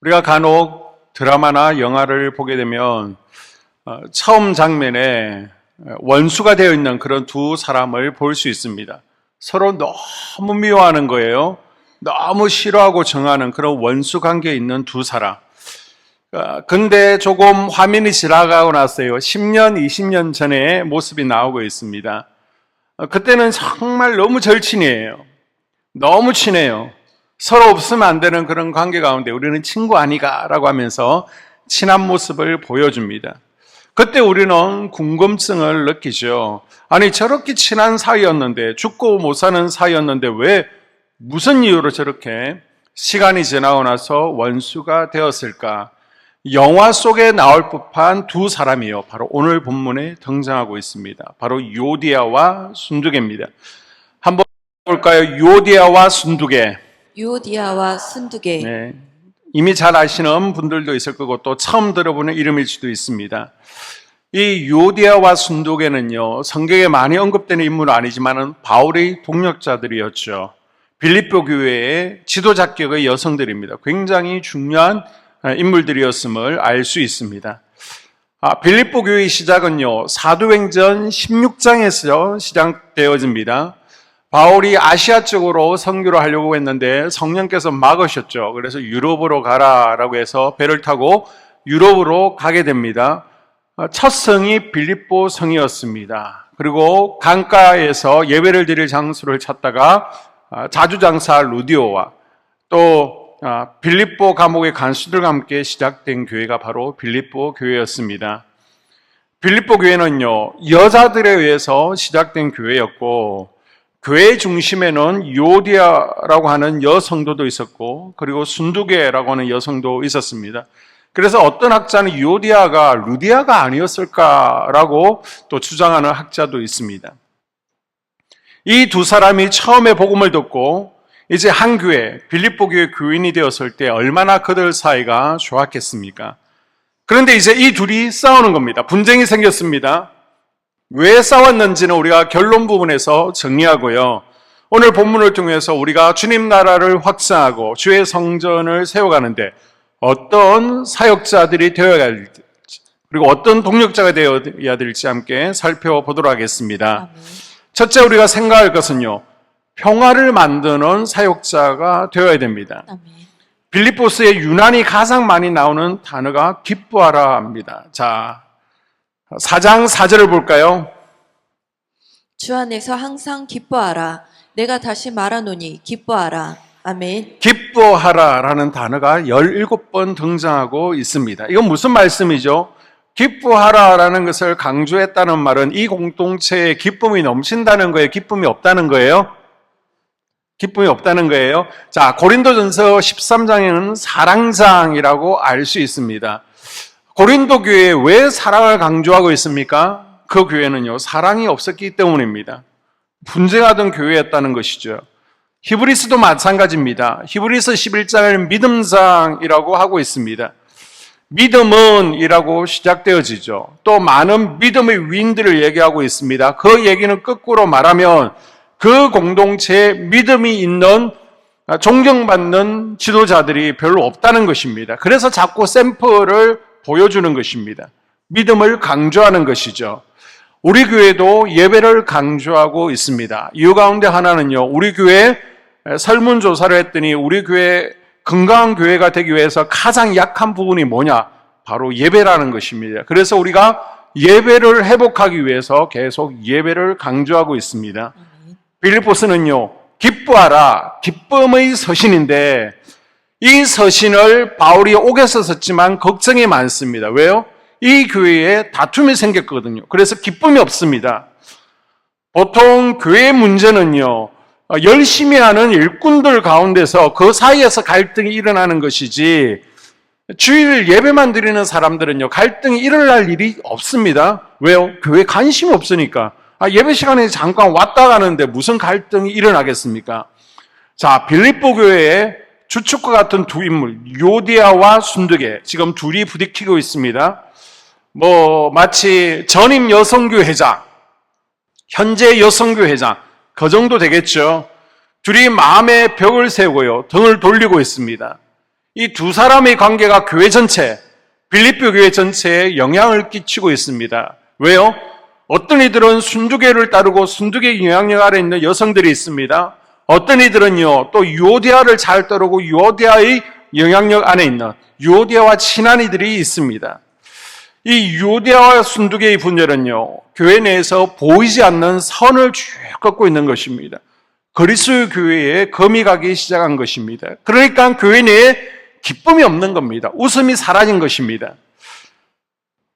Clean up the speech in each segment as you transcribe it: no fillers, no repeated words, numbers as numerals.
우리가 간혹 드라마나 영화를 보게 되면 처음 장면에 원수가 되어 있는 그런 두 사람을 볼 수 있습니다. 서로 너무 미워하는 거예요. 너무 싫어하고 정하는 그런 원수 관계에 있는 두 사람. 근데 조금 화면이 지나가고 났어요. 10년, 20년 전의 모습이 나오고 있습니다. 그때는 정말 너무 절친이에요. 너무 친해요. 서로 없으면 안 되는 그런 관계 가운데 우리는 친구 아니가 라고 하면서 친한 모습을 보여줍니다. 그때 우리는 궁금증을 느끼죠. 아니, 저렇게 친한 사이였는데, 죽고 못 사는 사이였는데 왜 무슨 이유로 저렇게 시간이 지나고 나서 원수가 되었을까? 영화 속에 나올 법한 두 사람이요, 바로 오늘 본문에 등장하고 있습니다. 바로 요디아와 순두개입니다. 한번 볼까요? 요디아와 순두개. 유오디아와 순두개. 네, 이미 잘 아시는 분들도 있을 거고 또 처음 들어보는 이름일 수도 있습니다. 이 요디아와 순두개는요, 성경에 많이 언급되는 인물은 아니지만 바울의 동역자들이었죠. 빌립보 교회의 지도자격의 여성들입니다. 굉장히 중요한 인물들이었음을 알 수 있습니다. 빌립보 교회의 시작은요, 사도행전 16장에서 시작되어집니다. 바울이 아시아 쪽으로 선교를 하려고 했는데 성령께서 막으셨죠. 그래서 유럽으로 가라라고 해서 배를 타고 유럽으로 가게 됩니다. 첫 성이 빌립보 성이었습니다. 그리고 강가에서 예배를 드릴 장소를 찾다가 자주장사 루디오와 또 빌립보 감옥의 간수들과 함께 시작된 교회가 바로 빌립보 교회였습니다. 빌립보 교회는요, 여자들에 의해서 시작된 교회였고 교회 중심에는 요디아라고 하는 여성도도 있었고 그리고 순두개라고 하는 여성도 있었습니다. 그래서 어떤 학자는 요디아가 루디아가 아니었을까라고 또 주장하는 학자도 있습니다. 이 두 사람이 처음에 복음을 듣고 이제 한 교회, 빌립보 교회 교인이 되었을 때 얼마나 그들 사이가 좋았겠습니까? 그런데 이제 이 둘이 싸우는 겁니다. 분쟁이 생겼습니다. 왜 싸웠는지는 우리가 결론 부분에서 정리하고요. 오늘 본문을 통해서 우리가 주님 나라를 확장하고 주의 성전을 세워가는데 어떤 사역자들이 되어야 할지 그리고 어떤 동력자가 되어야 될지 함께 살펴보도록 하겠습니다. 아멘. 첫째 우리가 생각할 것은요, 평화를 만드는 사역자가 되어야 됩니다. 아멘. 빌립보스에 유난히 가장 많이 나오는 단어가 기뻐하라 합니다. 자, 4장 4절을 볼까요? 주 안에서 항상 기뻐하라. 내가 다시 말하노니 기뻐하라. 아멘. 기뻐하라라는 단어가 17번 등장하고 있습니다. 이건 무슨 말씀이죠? 기뻐하라라는 것을 강조했다는 말은 이 공동체에 기쁨이 넘친다는 거예요? 기쁨이 없다는 거예요? 기쁨이 없다는 거예요. 자, 고린도전서 13장에는 사랑장이라고 알 수 있습니다. 고린도 교회에 왜 사랑을 강조하고 있습니까? 그 교회는요, 사랑이 없었기 때문입니다. 분쟁하던 교회였다는 것이죠. 히브리서도 마찬가지입니다. 히브리서 11장을 믿음장이라고 하고 있습니다. 믿음은 이라고 시작되어지죠. 또 많은 믿음의 위인들을 얘기하고 있습니다. 그 얘기는 거꾸로 말하면 그 공동체에 믿음이 있는 존경받는 지도자들이 별로 없다는 것입니다. 그래서 자꾸 샘플을 보여주는 것입니다. 믿음을 강조하는 것이죠. 우리 교회도 예배를 강조하고 있습니다. 이유 가운데 하나는요, 우리 교회 설문조사를 했더니 우리 교회 건강한 교회가 되기 위해서 가장 약한 부분이 뭐냐? 바로 예배라는 것입니다. 그래서 우리가 예배를 회복하기 위해서 계속 예배를 강조하고 있습니다. 빌립보스는요, 기뻐하라, 기쁨의 서신인데 이 서신을 바울이 옥에서 썼지만 걱정이 많습니다. 왜요? 이 교회에 다툼이 생겼거든요. 그래서 기쁨이 없습니다. 보통 교회 문제는요, 열심히 하는 일꾼들 가운데서 그 사이에서 갈등이 일어나는 것이지 주일 예배만 드리는 사람들은요, 갈등이 일어날 일이 없습니다. 왜요? 교회에 관심이 없으니까. 예배 시간에 잠깐 왔다 가는데 무슨 갈등이 일어나겠습니까? 자, 빌립보 교회에 주축과 같은 두 인물, 요디아와 순두개, 지금 둘이 부딪히고 있습니다. 마치 전임 여성교회장, 현재 여성교회장, 그 정도 되겠죠. 둘이 마음의 벽을 세우고요, 등을 돌리고 있습니다. 이 두 사람의 관계가 교회 전체, 빌립보 교회 전체에 영향을 끼치고 있습니다. 왜요? 어떤 이들은 순두계를 따르고 순두계 영향력 아래 있는 여성들이 있습니다. 어떤 이들은요, 또 유오디아를 잘 따르고 유오디아의 영향력 안에 있는 유오디아와 친한 이들이 있습니다. 이 유오디아와 순두계의 분열은요, 교회 내에서 보이지 않는 선을 쭉 걷고 있는 것입니다. 그리스도 교회에 금이 가기 시작한 것입니다. 그러니까 교회 내에 기쁨이 없는 겁니다. 웃음이 사라진 것입니다.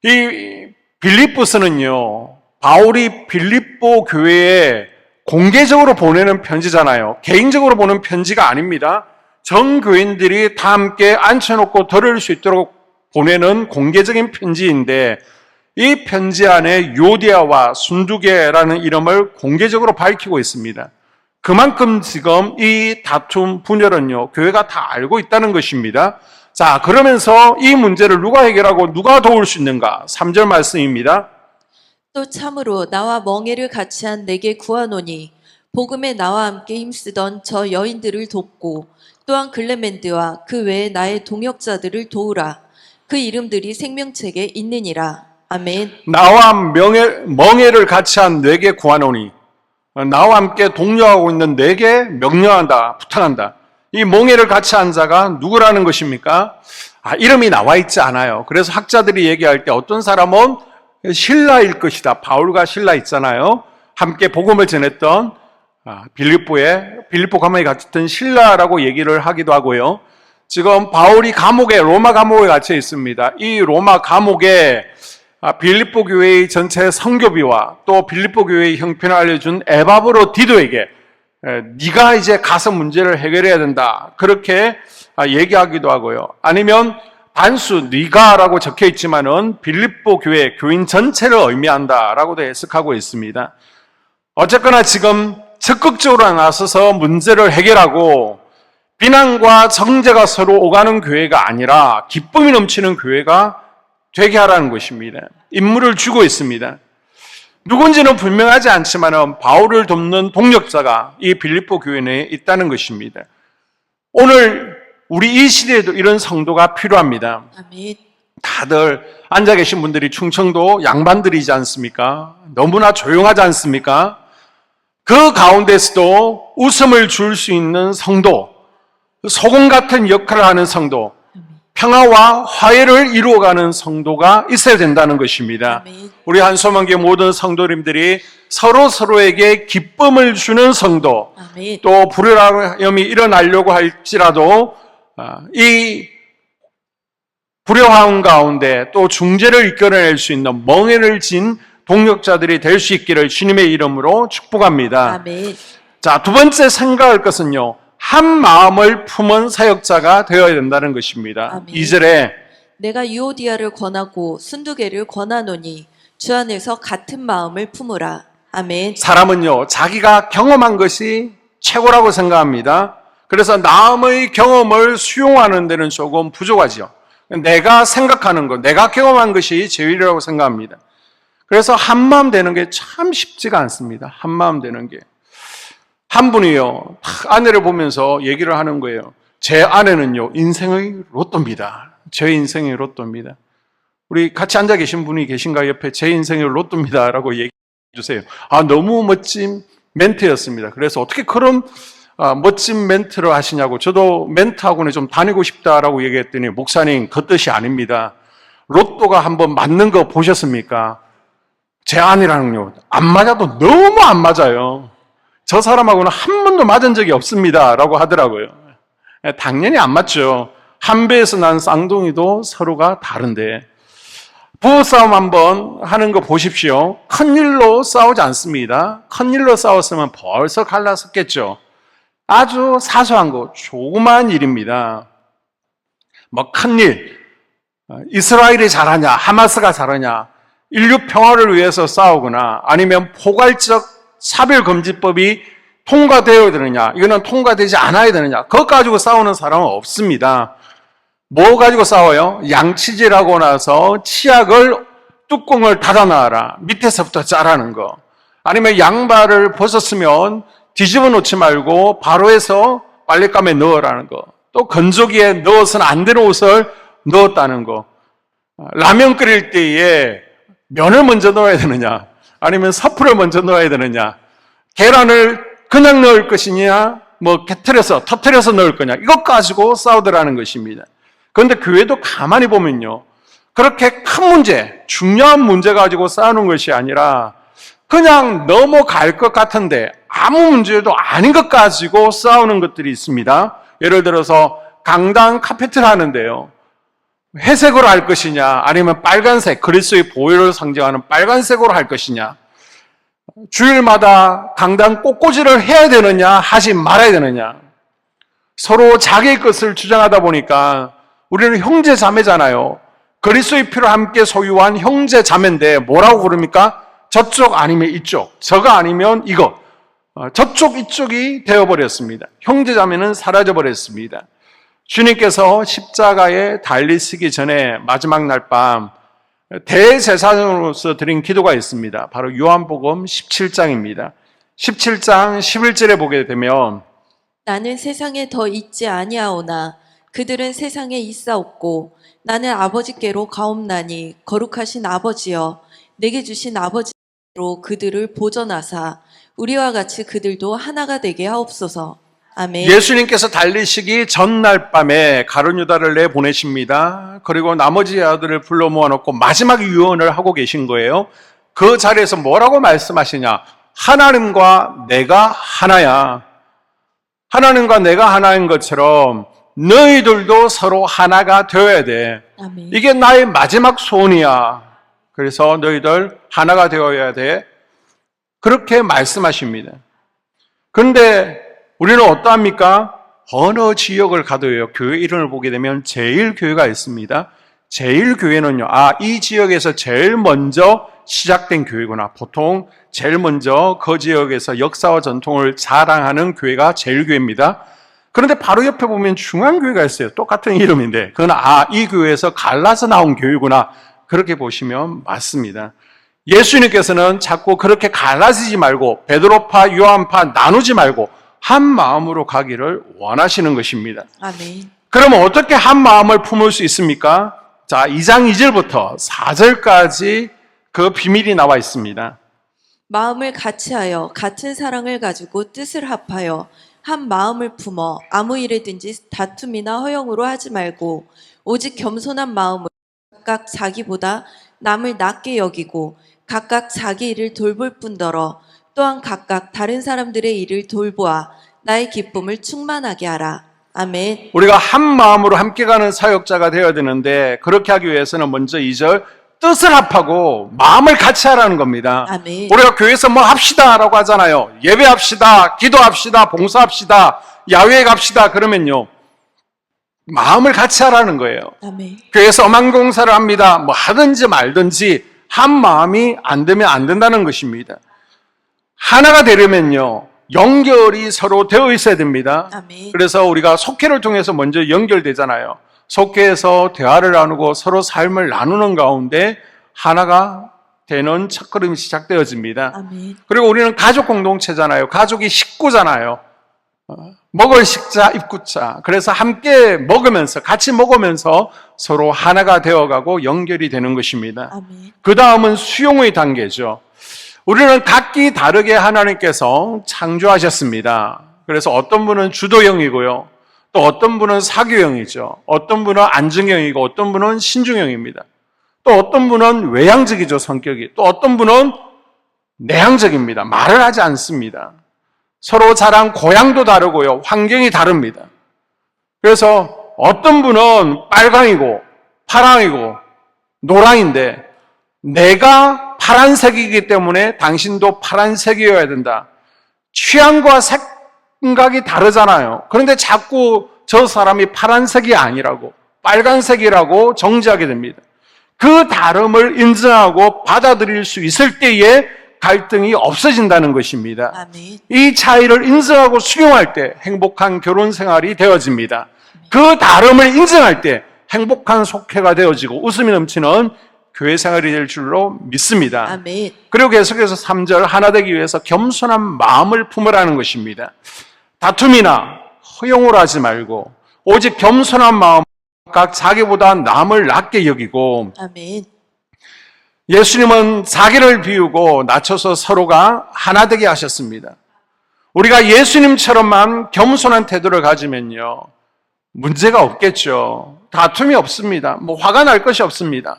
이 빌립보서는요, 바울이 빌립보 교회에 공개적으로 보내는 편지잖아요. 개인적으로 보낸 편지가 아닙니다. 전 교인들이 다 함께 앉혀놓고 들을 수 있도록 보내는 공개적인 편지인데, 이 편지 안에 요디아와 순두계라는 이름을 공개적으로 밝히고 있습니다. 그만큼 지금 이 다툼, 분열은요, 교회가 다 알고 있다는 것입니다. 자, 그러면서 이 문제를 누가 해결하고 누가 도울 수 있는가? 3절 말씀입니다. 또 참으로 나와 멍에를 같이 한 내게 구하노니 복음에 나와 함께 힘쓰던 저 여인들을 돕고 또한 글레멘드와 그 외에 나의 동역자들을 도우라. 그 이름들이 생명책에 있느니라. 아멘. 나와 멍에를 같이 한 내게 구하노니, 나와 함께 동료하고 있는 내게 명령한다, 부탁한다. 이 멍에를 같이 한 자가 누구라는 것입니까? 이름이 나와 있지 않아요. 그래서 학자들이 얘기할 때 어떤 사람은 실라일 것이다. 바울과 실라 있잖아요. 함께 복음을 전했던 빌립보 감옥에 갇혔던 실라라고 얘기를 하기도 하고요. 지금 바울이 로마 감옥에 갇혀 있습니다. 이 로마 감옥에 빌립보 교회의 전체 선교비와 또 빌립보 교회의 형편을 알려준 에바브로디도에게 네가 이제 가서 문제를 해결해야 된다, 그렇게 얘기하기도 하고요. 아니면 단수 네가라고 적혀 있지만은 빌립보 교회 교인 전체를 의미한다라고도 해석하고 있습니다. 어쨌거나 지금 적극적으로 나서서 문제를 해결하고 비난과 정죄가 서로 오가는 교회가 아니라 기쁨이 넘치는 교회가 되게 하라는 것입니다. 임무를 주고 있습니다. 누군지는 분명하지 않지만 바울을 돕는 동력자가 이 빌립보 교회 내에 있다는 것입니다. 오늘 우리 이 시대에도 이런 성도가 필요합니다. 아멘. 다들 앉아 계신 분들이 충청도 양반들이지 않습니까? 너무나 조용하지 않습니까? 그 가운데서도 웃음을 줄 수 있는 성도, 소금 같은 역할을 하는 성도, 평화와 화해를 이루어가는 성도가 있어야 된다는 것입니다. 아멘. 우리 한소망교회 모든 성도님들이 서로에게 기쁨을 주는 성도, 아멘. 또 불효함이 일어나려고 할지라도 이 불효함 가운데 또 중재를 이끌어낼 수 있는 멍에를 진 동력자들이 될 수 있기를 주님의 이름으로 축복합니다. 아멘. 자, 두 번째 생각할 것은요, 한 마음을 품은 사역자가 되어야 된다는 것입니다. 아멘. 2절에 내가 유오디아를 권하고 순두계를 권하노니 주 안에서 같은 마음을 품으라. 아멘. 사람은요, 자기가 경험한 것이 최고라고 생각합니다. 그래서 남의 경험을 수용하는 데는 조금 부족하죠. 내가 생각하는 것, 내가 경험한 것이 제일이라고 생각합니다. 그래서 한마음 되는 게 참 쉽지가 않습니다. 한마음 되는 게. 한 분이요, 아내를 보면서 얘기를 하는 거예요. 제 아내는요, 인생의 로또입니다. 제 인생의 로또입니다. 우리 같이 앉아 계신 분이 계신가 옆에 제 인생의 로또입니다 라고 얘기해 주세요. 너무 멋진 멘트였습니다. 그래서 어떻게 그런 멋진 멘트를 하시냐고, 저도 멘트 학원에 좀 다니고 싶다라고 얘기했더니, 목사님 그 뜻이 아닙니다. 로또가 한번 맞는 거 보셨습니까? 제 아내랑요, 안 맞아도 너무 안 맞아요. 저 사람하고는 한 번도 맞은 적이 없습니다 라고 하더라고요. 당연히 안 맞죠. 한 배에서 난 쌍둥이도 서로가 다른데. 부부싸움 한번 하는 거 보십시오. 큰일로 싸우지 않습니다. 큰일로 싸웠으면 벌써 갈라섰겠죠. 아주 사소한 거, 조그마한 일입니다. 큰일, 이스라엘이 잘하냐, 하마스가 잘하냐, 인류 평화를 위해서 싸우거나 아니면 포괄적 차별금지법이 통과되어야 되느냐, 이거는 통과되지 않아야 되느냐, 그것 가지고 싸우는 사람은 없습니다. 뭐 가지고 싸워요? 양치질하고 나서 치약을 뚜껑을 닫아놔라, 밑에서부터 짜라는 거. 아니면 양발을 벗었으면 뒤집어 놓지 말고 바로 해서 빨랫감에 넣으라는 거. 또 건조기에 넣어서는 안 되는 옷을 넣었다는 거. 라면 끓일 때에 면을 먼저 넣어야 되느냐, 아니면 섭을 먼저 넣어야 되느냐, 계란을 그냥 넣을 것이냐, 터뜨려서 넣을 거냐, 이것 가지고 싸우더라는 것입니다. 그런데 교회도 가만히 보면요, 그렇게 큰 문제, 중요한 문제 가지고 싸우는 것이 아니라 그냥 넘어갈 것 같은데 아무 문제도 아닌 것 가지고 싸우는 것들이 있습니다. 예를 들어서 강당 카페트를 하는데요, 회색으로 할 것이냐, 아니면 빨간색, 그리스도의 보혈을 상징하는 빨간색으로 할 것이냐, 주일마다 강당 꽃꽂이를 해야 되느냐, 하지 말아야 되느냐, 서로 자기의 것을 주장하다 보니까 우리는 형제 자매잖아요. 그리스도의 피로 함께 소유한 형제 자매인데 뭐라고 부릅니까? 저쪽 아니면 이쪽, 저가 아니면 이거, 저쪽 이쪽이 되어버렸습니다. 형제 자매는 사라져버렸습니다. 주님께서 십자가에 달리시기 전에 마지막 날 밤 대제사장으로서 드린 기도가 있습니다. 바로 요한복음 17장입니다. 17장 11절에 보게 되면 나는 세상에 더 있지 아니하오나 그들은 세상에 있사옵고 나는 아버지께로 가옵나니 거룩하신 아버지여 내게 주신 아버지로 그들을 보전하사 우리와 같이 그들도 하나가 되게 하옵소서. 아멘. 예수님께서 달리시기 전날 밤에 가룟 유다를 내보내십니다. 그리고 나머지 아들을 불러 모아놓고 마지막 유언을 하고 계신 거예요. 그 자리에서 뭐라고 말씀하시냐? 하나님과 내가 하나야. 하나님과 내가 하나인 것처럼 너희들도 서로 하나가 되어야 돼. 아멘. 이게 나의 마지막 소원이야. 그래서 너희들 하나가 되어야 돼. 그렇게 말씀하십니다. 그런데 우리는 어떠합니까? 어느 지역을 가도요, 교회 이름을 보게 되면 제일교회가 있습니다. 제일교회는요, 이 지역에서 제일 먼저 시작된 교회구나. 보통 제일 먼저 그 지역에서 역사와 전통을 자랑하는 교회가 제일교회입니다. 그런데 바로 옆에 보면 중앙교회가 있어요. 똑같은 이름인데 그건 이 교회에서 갈라서 나온 교회구나. 그렇게 보시면 맞습니다. 예수님께서는 자꾸 그렇게 갈라지지 말고 베드로파, 요한파 나누지 말고 한 마음으로 가기를 원하시는 것입니다. 아멘. 그러면 어떻게 한 마음을 품을 수 있습니까? 자, 2장 2절부터 4절까지 그 비밀이 나와 있습니다. 마음을 같이하여 같은 사랑을 가지고 뜻을 합하여 한 마음을 품어 아무 일에든지 다툼이나 허영으로 하지 말고 오직 겸손한 마음으로 각각 자기보다 남을 낮게 여기고 각각 자기 일을 돌볼 뿐더러 또한 각각 다른 사람들의 일을 돌보아 나의 기쁨을 충만하게 하라. 아멘. 우리가 한 마음으로 함께 가는 사역자가 되어야 되는데 그렇게 하기 위해서는 먼저 2절 뜻을 합하고 마음을 같이 하라는 겁니다. 아멘. 우리가 교회에서 뭐 합시다 라고 하잖아요. 예배합시다, 기도합시다, 봉사합시다, 야외에 갑시다 그러면요, 마음을 같이 하라는 거예요. 아멘. 교회에서 엄한공사를 합니다. 뭐 하든지 말든지 한 마음이 안 되면 안 된다는 것입니다. 하나가 되려면요, 연결이 서로 되어 있어야 됩니다. 아멘. 그래서 우리가 속회를 통해서 먼저 연결되잖아요. 속회에서 대화를 나누고 서로 삶을 나누는 가운데 하나가 되는 첫걸음이 시작되어집니다. 아멘. 그리고 우리는 가족 공동체잖아요. 가족이 식구잖아요. 먹을 식자, 입구자. 그래서 함께 먹으면서, 같이 먹으면서 서로 하나가 되어가고 연결이 되는 것입니다. 아멘. 그 다음은 수용의 단계죠. 우리는 각기 다르게 하나님께서 창조하셨습니다. 그래서 어떤 분은 주도형이고요, 또 어떤 분은 사교형이죠. 어떤 분은 안정형이고 어떤 분은 신중형입니다. 또 어떤 분은 외향적이죠, 성격이. 또 어떤 분은 내향적입니다. 말을 하지 않습니다. 서로 자란 고향도 다르고요, 환경이 다릅니다. 그래서 어떤 분은 빨강이고 파랑이고 노랑인데 내가 파란색이기 때문에 당신도 파란색이어야 된다. 취향과 생각이 다르잖아요. 그런데 자꾸 저 사람이 파란색이 아니라고, 빨간색이라고 정지하게 됩니다. 그 다름을 인정하고 받아들일 수 있을 때에 갈등이 없어진다는 것입니다. 아멘. 이 차이를 인정하고 수용할 때 행복한 결혼 생활이 되어집니다. 그 다름을 인정할 때 행복한 속회가 되어지고 웃음이 넘치는 교회 생활이 될 줄로 믿습니다. 아멘. 그리고 계속해서 3절 하나 되기 위해서 겸손한 마음을 품으라는 것입니다. 다툼이나 허용을 하지 말고 오직 겸손한 마음, 각 자기보다 남을 낮게 여기고, 아멘. 예수님은 자기를 비우고 낮춰서 서로가 하나 되게 하셨습니다. 우리가 예수님처럼만 겸손한 태도를 가지면요, 문제가 없겠죠. 다툼이 없습니다. 화가 날 것이 없습니다.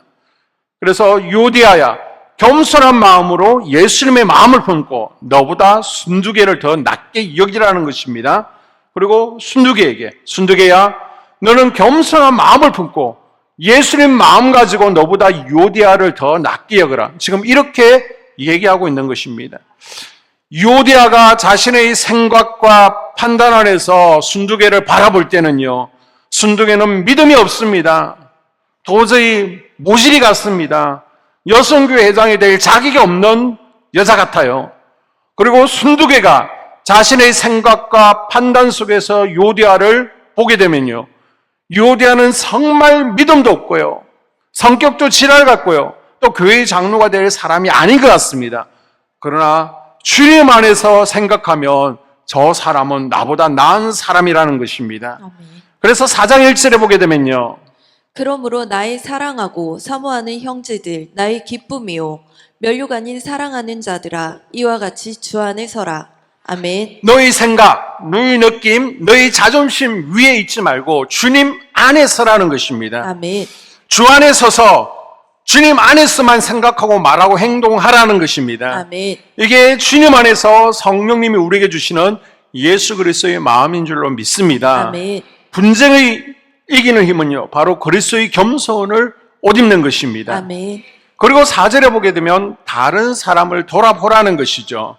그래서 유오디아야, 겸손한 마음으로 예수님의 마음을 품고 너보다 순두개를 더 낮게 여기라는 것입니다. 그리고 순두개야, 너는 겸손한 마음을 품고 예수님 마음 가지고 너보다 유오디아를 더 낮게 여겨라. 지금 이렇게 얘기하고 있는 것입니다. 유오디아가 자신의 생각과 판단 안에서 순두개를 바라볼 때는요, 순두개는 믿음이 없습니다. 도저히 모질이 같습니다. 여성교회 회장이 될 자격이 없는 여자 같아요. 그리고 순두개가 자신의 생각과 판단 속에서 유오디아를 보게 되면요, 유오디아는 정말 믿음도 없고요, 성격도 지랄 같고요, 또 교회의 장로가 될 사람이 아닌 것 같습니다. 그러나 주님 안에서 생각하면 저 사람은 나보다 나은 사람이라는 것입니다. 아멘. 그래서 4장 1절에 보게 되면요, 그러므로 나의 사랑하고 사모하는 형제들, 나의 기쁨이요 면류가 아닌 사랑하는 자들아, 이와 같이 주 안에 서라. 아멘. 너희 생각, 너희 느낌, 너희 자존심 위에 있지 말고 주님 안에 서라는 것입니다. 아멘. 주 안에 서서 주님 안에서만 생각하고 말하고 행동하라는 것입니다. 아멘. 이게 주님 안에서 성령님이 우리에게 주시는 예수 그리스도의 마음인 줄로 믿습니다. 아멘. 분쟁의 이기는 힘은요, 바로 그리스도의 겸손을 옷 입는 것입니다. 아멘. 그리고 4절에 보게 되면 다른 사람을 돌아보라는 것이죠.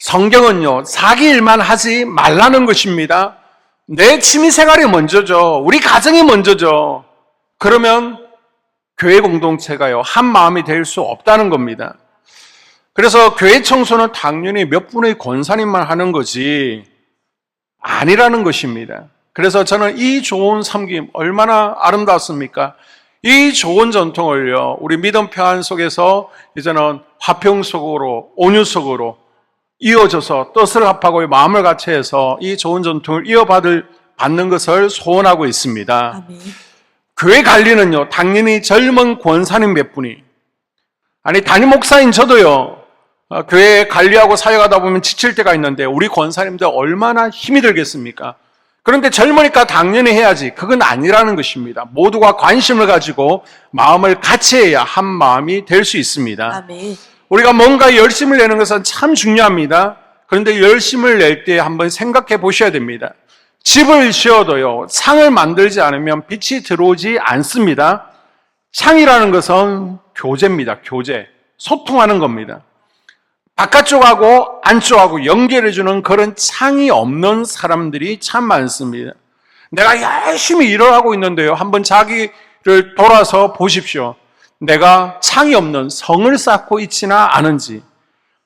성경은요, 자기 일만 하지 말라는 것입니다. 내 취미생활이 먼저죠. 우리 가정이 먼저죠. 그러면 교회 공동체가요, 한 마음이 될 수 없다는 겁니다. 그래서 교회 청소는 당연히 몇 분의 권사님만 하는 거지 아니라는 것입니다. 그래서 저는 이 좋은 섬김 얼마나 아름답습니까? 이 좋은 전통을요, 우리 믿음 평안 속에서 이제는 화평 속으로, 온유 속으로 이어져서 뜻을 합하고 마음을 같이 해서 이 좋은 전통을 받는 것을 소원하고 있습니다. 아멘. 교회 관리는요, 당연히 젊은 권사님 몇 분이, 담임 목사인 저도요, 교회 관리하고 사역하다 보면 지칠 때가 있는데 우리 권사님들 얼마나 힘이 들겠습니까? 그런데 젊으니까 당연히 해야지, 그건 아니라는 것입니다. 모두가 관심을 가지고 마음을 같이 해야 한 마음이 될 수 있습니다. 아멘. 우리가 뭔가 열심을 내는 것은 참 중요합니다. 그런데 열심을 낼 때 한번 생각해 보셔야 됩니다. 집을 지어도요, 창을 만들지 않으면 빛이 들어오지 않습니다. 창이라는 것은 교제입니다. 교제. 소통하는 겁니다. 바깥쪽하고 안쪽하고 연결해주는 그런 창이 없는 사람들이 참 많습니다. 내가 열심히 일을 하고 있는데요, 한번 자기를 돌아서 보십시오. 내가 창이 없는 성을 쌓고 있지나 않은지.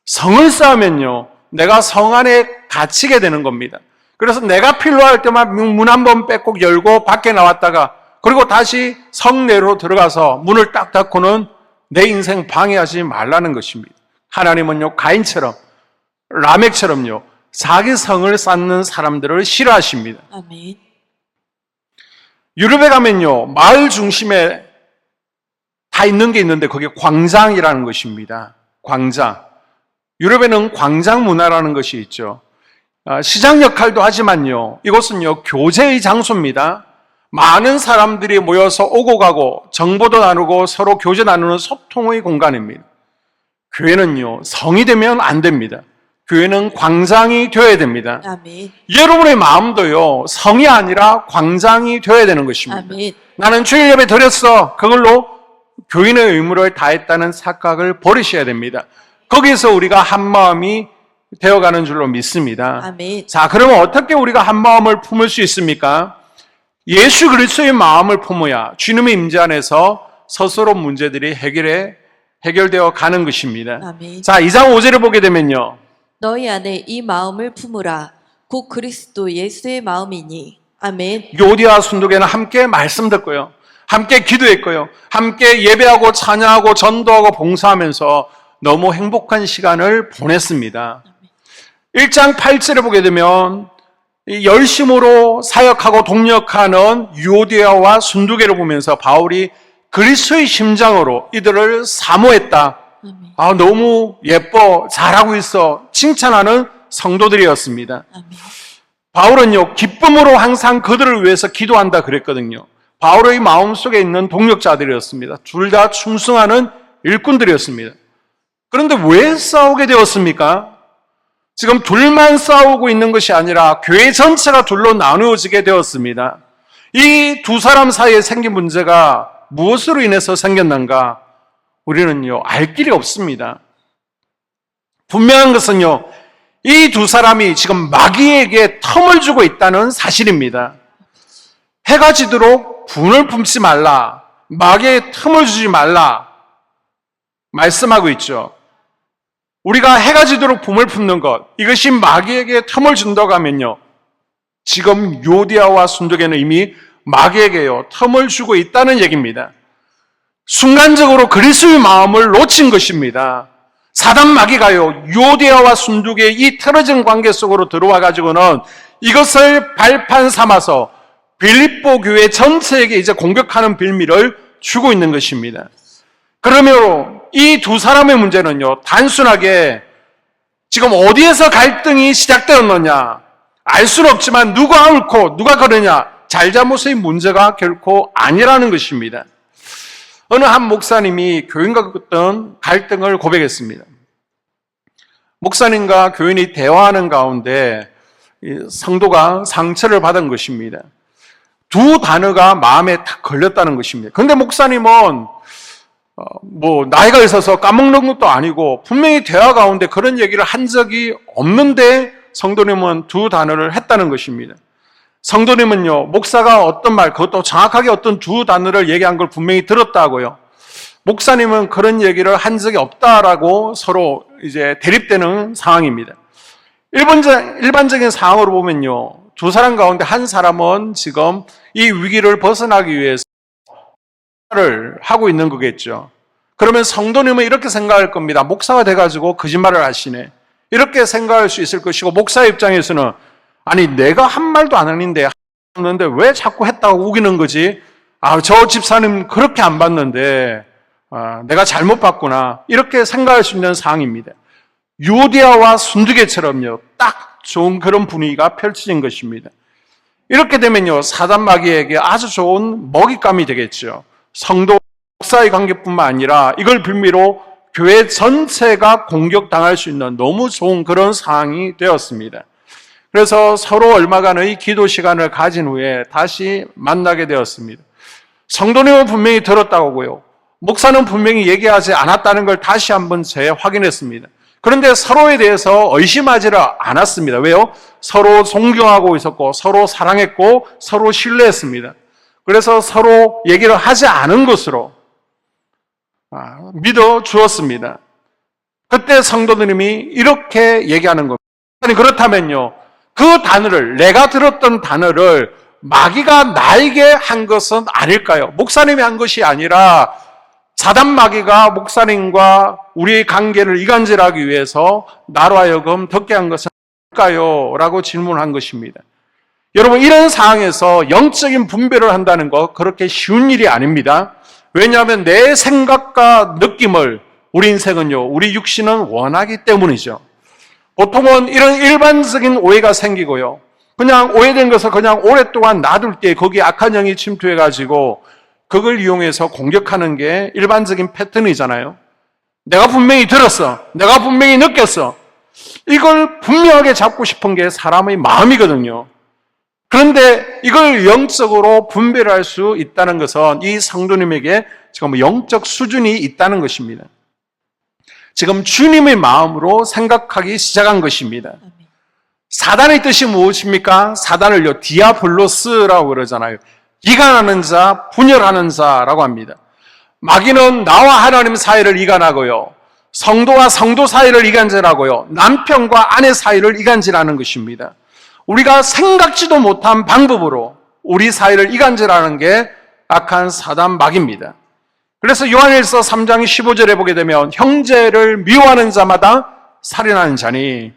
성을 쌓으면요, 내가 성 안에 갇히게 되는 겁니다. 그래서 내가 필요할 때만 문 한 번 빼꼭 열고 밖에 나왔다가, 그리고 다시 성 내로 들어가서 문을 딱 닫고는 내 인생 방해하지 말라는 것입니다. 하나님은요, 가인처럼, 라멕처럼요, 자기 성을 쌓는 사람들을 싫어하십니다. 아멘. 유럽에 가면요, 마을 중심에 다 있는 게 있는데 그게 광장이라는 것입니다. 광장. 유럽에는 광장 문화라는 것이 있죠. 시장 역할도 하지만요, 이곳은요, 교제의 장소입니다. 많은 사람들이 모여서 오고 가고 정보도 나누고 서로 교제 나누는 소통의 공간입니다. 교회는요, 성이 되면 안 됩니다. 교회는 광장이 되어야 됩니다. 아멘. 여러분의 마음도요, 성이 아니라 광장이 되어야 되는 것입니다. 아멘. 나는 주일 예배 드렸어, 그걸로 교인의 의무를 다했다는 착각을 버리셔야 됩니다. 거기서 우리가 한 마음이 되어가는 줄로 믿습니다. 아멘. 자, 그러면 어떻게 우리가 한 마음을 품을 수 있습니까? 예수 그리스도의 마음을 품어야 주님의 임재 안에서 스스로 문제들이 해결되어 가는 것입니다. 아멘. 자, 2장 5절을 보게 되면요, 너희 안에 이 마음을 품으라. 곧 그리스도 예수의 마음이니. 아멘. 요디와 순두개는 함께 말씀 듣고요, 함께 기도했고요, 함께 예배하고 찬양하고 전도하고 봉사하면서 너무 행복한 시간을 보냈습니다. 1장 8절에 보게 되면 이 열심으로 사역하고 동력하는 유오디아와 순두개를 보면서 바울이 그리스도의 심장으로 이들을 사모했다. 아멘. 아, 너무 예뻐, 잘하고 있어, 칭찬하는 성도들이었습니다. 아멘. 바울은요, 기쁨으로 항상 그들을 위해서 기도한다 그랬거든요. 바울의 마음속에 있는 동력자들이었습니다. 둘 다 충성하는 일꾼들이었습니다. 그런데 왜 싸우게 되었습니까? 지금 둘만 싸우고 있는 것이 아니라 교회 전체가 둘로 나누어지게 되었습니다. 이 두 사람 사이에 생긴 문제가 무엇으로 인해서 생겼는가? 우리는요, 알 길이 없습니다. 분명한 것은요, 이 두 사람이 지금 마귀에게 텀을 주고 있다는 사실입니다. 해가 지도록 분을 품지 말라, 마귀에 틈을 주지 말라 말씀하고 있죠. 우리가 해가 지도록 분을 품는 것, 이것이 마귀에게 틈을 준다고 하면요, 지금 요디아와 순두개는 이미 마귀에게요 틈을 주고 있다는 얘기입니다. 순간적으로 그리스도의 마음을 놓친 것입니다. 사단 마귀가요, 요디아와 순두개의 이 틀어진 관계 속으로 들어와 가지고는 이것을 발판 삼아서 빌립보 교회 전체에게 이제 공격하는 빌미를 주고 있는 것입니다. 그러므로 이 두 사람의 문제는요, 단순하게 지금 어디에서 갈등이 시작되었느냐 알 수는 없지만 누가 옳고 누가 그러냐, 잘잘못의 문제가 결코 아니라는 것입니다. 어느 한 목사님이 교인과 어떤 갈등을 고백했습니다. 목사님과 교인이 대화하는 가운데 성도가 상처를 받은 것입니다. 두 단어가 마음에 탁 걸렸다는 것입니다. 그런데 목사님은 나이가 있어서 까먹는 것도 아니고 분명히 대화 가운데 그런 얘기를 한 적이 없는데 성도님은 두 단어를 했다는 것입니다. 성도님은요, 목사가 어떤 말, 그것도 정확하게 어떤 두 단어를 얘기한 걸 분명히 들었다고요. 목사님은 그런 얘기를 한 적이 없다라고 서로 이제 대립되는 상황입니다. 일반적인 상황으로 보면요, 두 사람 가운데 한 사람은 지금 이 위기를 벗어나기 위해서 를 하고 있는 거겠죠. 그러면 성도님은 이렇게 생각할 겁니다. 목사가 돼가지고 거짓말을 하시네, 이렇게 생각할 수 있을 것이고, 목사 입장에서는 아니 내가 한 말도 안 했는데 왜 자꾸 했다고 우기는 거지? 저 집사님 그렇게 안 봤는데 내가 잘못 봤구나, 이렇게 생각할 수 있는 상황입니다. 요디아와 순두개처럼요, 딱 좋은 그런 분위기가 펼쳐진 것입니다. 이렇게 되면요, 사단 마귀에게 아주 좋은 먹잇감이 되겠죠. 성도 목사의 관계뿐만 아니라 이걸 빌미로 교회 전체가 공격당할 수 있는 너무 좋은 그런 상황이 되었습니다. 그래서 서로 얼마간의 기도 시간을 가진 후에 다시 만나게 되었습니다. 성도님은 분명히 들었다고요, 목사는 분명히 얘기하지 않았다는 걸 다시 한번 재확인했습니다. 그런데 서로에 대해서 의심하지를 않았습니다. 왜요? 서로 존경하고 있었고 서로 사랑했고 서로 신뢰했습니다. 그래서 서로 얘기를 하지 않은 것으로 믿어 주었습니다. 그때 성도님이 이렇게 얘기하는 겁니다. 아니, 그렇다면요, 그 단어를, 내가 들었던 단어를 마귀가 나에게 한 것은 아닐까요? 목사님이 한 것이 아니라 사단 마귀가 목사님과 우리의 관계를 이간질하기 위해서 나로 하여금 듣게 한 것은 아닐까요? 라고 질문한 것입니다. 여러분, 이런 상황에서 영적인 분별을 한다는 거 그렇게 쉬운 일이 아닙니다. 왜냐하면 내 생각과 느낌을 우리 인생은요, 우리 육신은 원하기 때문이죠. 보통은 이런 일반적인 오해가 생기고요, 그냥 오해된 것을 그냥 오랫동안 놔둘 때 거기에 악한 영이 침투해가지고 그걸 이용해서 공격하는 게 일반적인 패턴이잖아요. 내가 분명히 들었어, 내가 분명히 느꼈어, 이걸 분명하게 잡고 싶은 게 사람의 마음이거든요. 그런데 이걸 영적으로 분별할 수 있다는 것은 이 성도님에게 지금 영적 수준이 있다는 것입니다. 지금 주님의 마음으로 생각하기 시작한 것입니다. 사단의 뜻이 무엇입니까? 사단을요, 디아블로스라고 그러잖아요. 이간하는 자, 분열하는 자라고 합니다. 마귀는 나와 하나님 사이를 이간하고요, 성도와 성도 사이를 이간질하고요, 남편과 아내 사이를 이간질하는 것입니다. 우리가 생각지도 못한 방법으로 우리 사이를 이간질하는 게 악한 사단 마귀입니다. 그래서 요한일서 3장 15절에 보게 되면 형제를 미워하는 자마다 살인하는 자니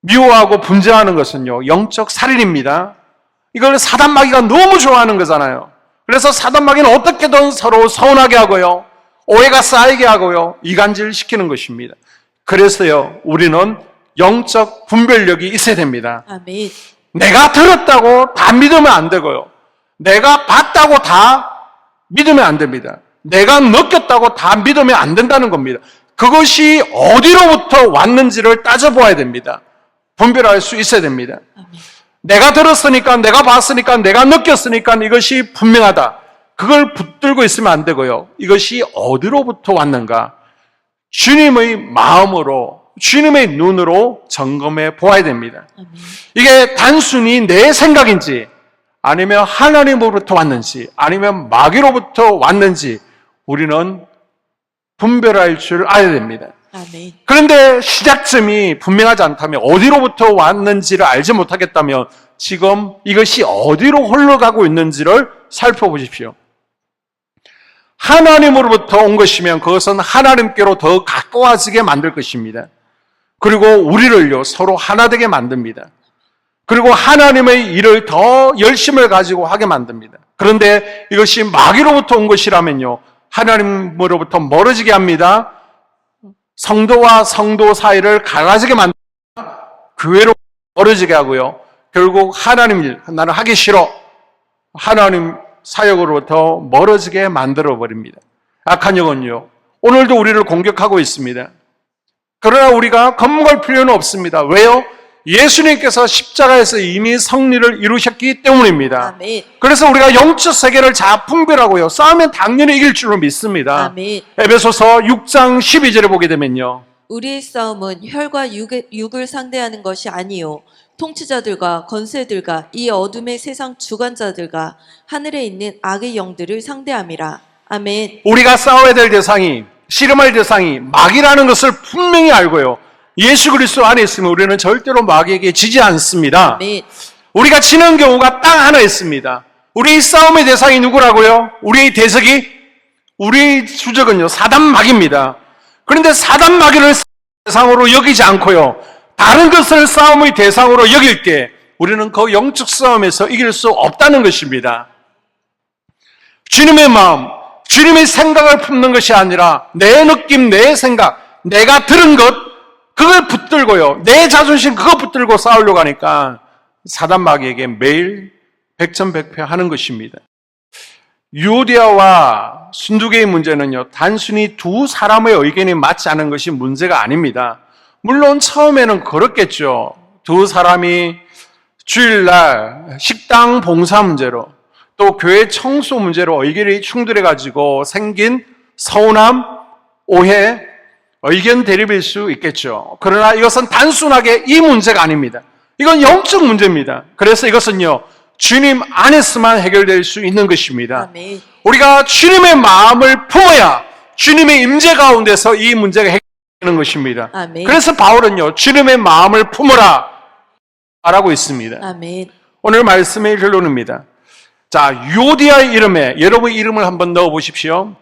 미워하고 분쟁하는 것은요, 영적 살인입니다. 이걸 사단 마귀가 너무 좋아하는 거잖아요. 그래서 사단 마귀는 어떻게든 서로 서운하게 하고요, 오해가 쌓이게 하고요, 이간질 시키는 것입니다. 그래서요, 우리는 영적 분별력이 있어야 됩니다. 아멘. 내가 들었다고 다 믿으면 안 되고요, 내가 봤다고 다 믿으면 안 됩니다. 내가 느꼈다고 다 믿으면 안 된다는 겁니다. 그것이 어디로부터 왔는지를 따져보아야 됩니다. 분별할 수 있어야 됩니다. 아멘. 내가 들었으니까, 내가 봤으니까, 내가 느꼈으니까 이것이 분명하다, 그걸 붙들고 있으면 안 되고요, 이것이 어디로부터 왔는가, 주님의 마음으로, 주님의 눈으로 점검해 보아야 됩니다. 아멘. 이게 단순히 내 생각인지, 아니면 하나님으로부터 왔는지, 아니면 마귀로부터 왔는지 우리는 분별할 줄 알아야 됩니다. 아멘. 그런데 시작점이 분명하지 않다면, 어디로부터 왔는지를 알지 못하겠다면 지금 이것이 어디로 흘러가고 있는지를 살펴보십시오. 하나님으로부터 온 것이면 그것은 하나님께로 더 가까워지게 만들 것입니다. 그리고 우리를요, 서로 하나 되게 만듭니다. 그리고 하나님의 일을 더 열심을 가지고 하게 만듭니다. 그런데 이것이 마귀로부터 온 것이라면요, 하나님으로부터 멀어지게 합니다. 성도와 성도 사이를 갈라지게 만듭니다. 교회로 멀어지게 하고요, 결국 하나님 일, 나는 하기 싫어, 하나님 사역으로부터 멀어지게 만들어버립니다. 악한 영은요, 오늘도 우리를 공격하고 있습니다. 그러나 우리가 겁먹을 필요는 없습니다. 왜요? 예수님께서 십자가에서 이미 승리를 이루셨기 때문입니다. 아멘. 그래서 우리가 영적 세계를 잘 분별하고요, 싸우면 당연히 이길 줄로 믿습니다. 아멘. 에베소서 6장 12절에 보게 되면요, 우리의 싸움은 혈과 육을 상대하는 것이 아니요 통치자들과 권세들과 이 어둠의 세상 주관자들과 하늘에 있는 악의 영들을 상대함이라. 아멘. 우리가 싸워야 될 대상이, 씨름할 대상이 마귀라는 것을 분명히 알고요, 예수 그리스도 안에 있으면 우리는 절대로 마귀에게 지지 않습니다. 아멘. 우리가 지는 경우가 딱 하나 있습니다. 우리 싸움의 대상이 누구라고요? 우리의 대적이, 우리의 주적은요, 사단 마귀입니다. 그런데 사단 마귀를 대상으로 여기지 않고요, 다른 것을 싸움의 대상으로 여길 때 우리는 그 영적 싸움에서 이길 수 없다는 것입니다. 주님의 마음, 주님의 생각을 품는 것이 아니라 내 느낌, 내 생각, 내가 들은 것, 그걸 붙들고요, 내 자존심 그거 붙들고 싸우려고 하니까 사단 마귀에게 매일 백전백패하는 것입니다. 유오디아와 순두개의 문제는요, 단순히 두 사람의 의견이 맞지 않은 것이 문제가 아닙니다. 물론 처음에는 그렇겠죠. 두 사람이 주일날 식당 봉사 문제로, 또 교회 청소 문제로 의견이 충돌해가지고 생긴 서운함, 오해, 의견 대립일 수 있겠죠. 그러나 이것은 단순하게 이 문제가 아닙니다. 이건 영적 문제입니다. 그래서 이것은요, 주님 안에서만 해결될 수 있는 것입니다. 아멘. 우리가 주님의 마음을 품어야 주님의 임재 가운데서 이 문제가 해결되는 것입니다. 아멘. 그래서 바울은요, 주님의 마음을 품어라 말하고 있습니다. 아멘. 오늘 말씀의 결론입니다. 자, 유오디아의 이름에 여러분 이름을 한번 넣어 보십시오.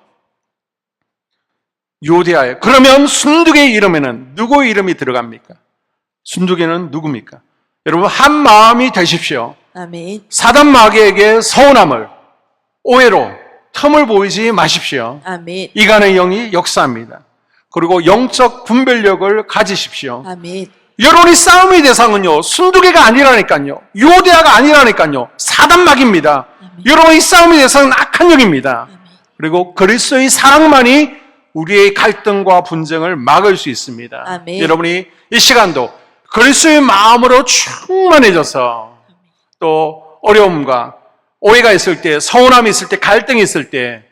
유오디아에. 그러면 순두개의 이름에는 누구의 이름이 들어갑니까? 순두개는 누굽니까? 여러분, 한 마음이 되십시오. 아멘. 사단 마귀에게 서운함을, 오해로 틈을 보이지 마십시오. 아멘. 이간의 영이 역사합니다. 그리고 영적 분별력을 가지십시오. 아멘. 여러분이 싸움의 대상은요, 순두개가 아니라니까요, 유오디아가 아니라니까요, 사단 마귀입니다. 여러분이 싸움의 대상은 악한 영입니다. 그리고 그리스도의 사랑만이 우리의 갈등과 분쟁을 막을 수 있습니다. 아멘. 여러분이 이 시간도 그리스도의 마음으로 충만해져서, 또 어려움과 오해가 있을 때, 서운함이 있을 때, 갈등이 있을 때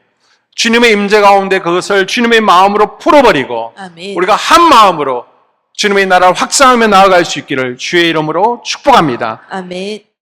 주님의 임재 가운데 그것을 주님의 마음으로 풀어버리고 아멘. 우리가 한 마음으로 주님의 나라를 확장하며 나아갈 수 있기를 주의 이름으로 축복합니다. 아멘.